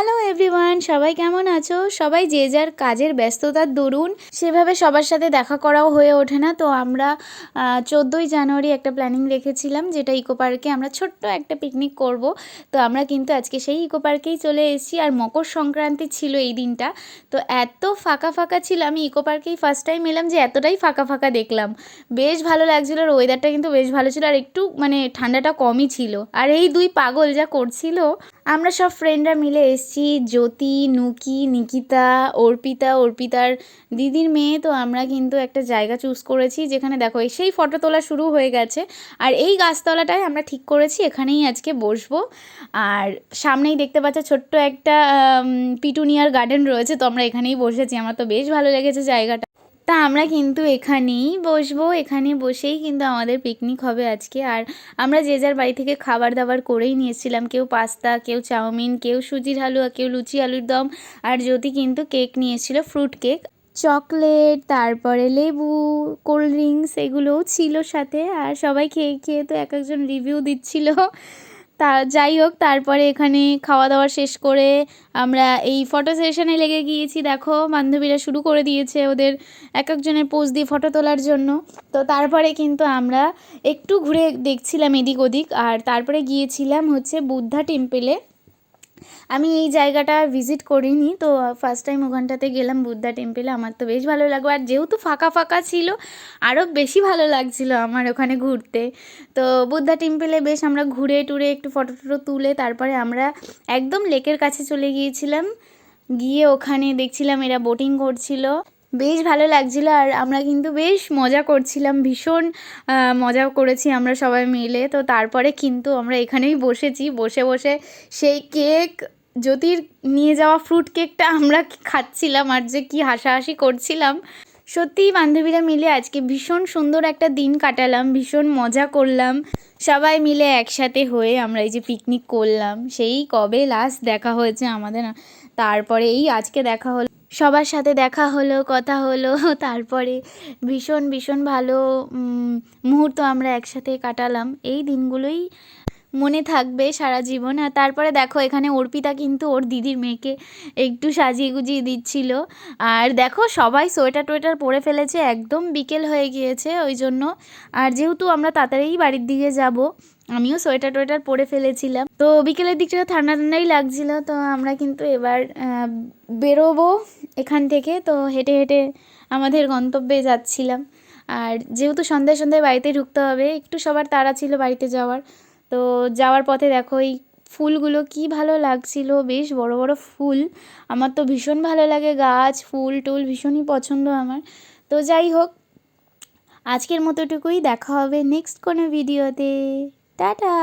Hello everyone, সবাই কেমন আছো? সবাই যে যার কাজের ব্যস্ততার দরুন সেভাবে সবার সাথে দেখা করাও হয়ে ওঠে না। তো আমরা 14ই জানুয়ারি একটা প্ল্যানিং রেখেছিলাম, যেটা ইকো পার্কে আমরা ছোট্ট একটা পিকনিক করব। তো আমরা কিন্তু আজকে সেই ইকো পার্কেই চলে এসেছি। আর মকর সংক্রান্তি ছিল এই দিনটা, তো এত ফাঁকা ফাঁকা ছিল। আমি ইকো পার্কেই ফার্স্ট টাইম এলাম, যে এতটাই ফাঁকা ফাঁকা দেখলাম। বেশ ভালো লাগছিলো, আর ওয়েদারটা কিন্তু বেশ ভালো ছিল, আর একটু মানে ঠান্ডাটা কমই ছিল। আর এই দুই পাগল যা করছিল। আমরা সব ফ্রেন্ডরা মিলে এসেছি, জ্যোতি, নুকি, নিকিতা, অর্পিতার দিদির মেয়ে। তো আমরা কিন্তু একটা জায়গা চুজ করেছি, যেখানে দেখো সেই ফটো তোলা শুরু হয়ে গেছে। আর এই গাছতলাটায় আমরা ঠিক করেছি এখানেই আজকে বসবো। আর সামনেই দেখতে পাচ্ছ ছোট্ট একটা পিটুনিয়ার গার্ডেন রয়েছে, তো আমরা এখানেই বসেছি। আমার তো বেশ ভালো লেগেছে জায়গাটা। তা আমরা কিন্তু এখানেই বসবো, এখানে বসেই কিন্তু আমাদের পিকনিক হবে আজকে। আর আমরা যে যার বাড়ি থেকে খাবার দাবার করেই নিয়েছিলাম, কেউ পাস্তা, কেউ চাউমিন, কেউ সুজির হালুয়া, কেউ লুচি আলুর দম। আর জ্যোতি কিন্তু কেক নিয়ে এসেছিল, ফ্রুট কেক, চকলেট, তারপরে লেবু, কোল্ড ড্রিঙ্কস এগুলোও ছিল সাথে। আর সবাই খেয়ে খেয়ে তো এক একজন রিভিউ দিচ্ছিল। তা যাই হোক, তারপরে এখানে খাওয়া দাওয়া শেষ করে আমরা এই ফটো সেশনে লেগে গিয়েছি। দেখো বান্ধবীরা শুরু করে দিয়েছে ওদের এক একজনের পোজ দিয়ে ফটো তোলার জন্য। তো তারপরে কিন্তু আমরা একটু ঘুরে দেখছিলাম এদিক ওদিক, আর তারপরে গিয়েছিলাম হচ্ছে বুদ্ধা টেম্পেলে। আমি এই জায়গাটা ভিজিট করিনি, তো ফার্স্ট টাইম ওখানটাতে গেলাম বুদ্ধা টেম্পেলে। আমার তো বেশ ভালো লাগলো, আর যেহেতু ফাঁকা ফাঁকা ছিল আরও বেশি ভালো লাগছিলো আমার ওখানে ঘুরতে। তো বুদ্ধা টেম্পেলে বেশ আমরা ঘুরে টুরে একটু ফটো টটো তুলে তারপরে আমরা একদম লেকের কাছে চলে গিয়েছিলাম। গিয়ে ওখানে দেখছিলাম এরা বোটিং করছিল, বেশ ভালো লাগছিলো। আর আমরা কিন্তু বেশ মজা করছিলাম, ভীষণ মজা করেছি আমরা সবাই মিলে। তো তারপরে কিন্তু আমরা এখানেই বসেছি, বসে বসে সেই কেক, জ্যোতির নিয়ে যাওয়া ফ্রুট কেকটা আমরা খাচ্ছিলাম, আর যে কি হাসাহাসি করছিলাম। সত্যিই বান্ধবীরা মিলে আজকে ভীষণ সুন্দর একটা দিন কাটালাম, ভীষণ মজা করলাম সবাই মিলে একসাথে হয়ে। আমরা এই যে পিকনিক করলাম, সেই কবে লাস্ট দেখা হয়েছে আমাদের, তারপরে এই আজকে দেখা হলো, সবার সাথে দেখা হলো, কথা হলো। তারপরে ভীষণ ভীষণ ভালো মুহূর্ত আমরা একসাথে কাটালাম। এই দিনগুলোই মনে থাকবে সারা জীবন। আর তারপরে দেখো এখানে অর্পিতা কিন্তু ওর দিদির মেয়েকে একটু সাজিয়ে গুজিয়ে দিচ্ছিল। আর দেখো সবাই সোয়েটার টোয়েটার পরে ফেলেছে, একদম বিকেল হয়ে গিয়েছে ওই জন্য। আর যেহেতু আমরা তাড়াতাড়ি বাড়ির দিকে যাব, আমিও সোয়েটার টোয়েটার পরে ফেলেছিলাম। তো বিকেলের দিকটা ঠান্ডা ঠান্ডাই লাগছিল। তো আমরা কিন্তু এবার বেরোবো এখান থেকে। তো হেঁটে হেঁটে আমাদের গন্তব্যে যাচ্ছিলাম। আর যেহেতু সন্ধ্যায় সন্ধ্যায় বাড়িতে ঢুকতে হবে, একটু সবার তাড়া ছিল বাড়িতে যাওয়ার। তো যাওয়ার পথে দেখো এই ফুলগুলো কি ভালো লাগছিল, বেশ বড় বড় ফুল। আমার তো ভীষণ ভালো লাগে গাছ, ফুল টুল ভীষণই পছন্দ আমার। তো যাই হোক, আজকের মতোটুকুই, দেখা হবে নেক্সট কোনো ভিডিওতে। টাটা।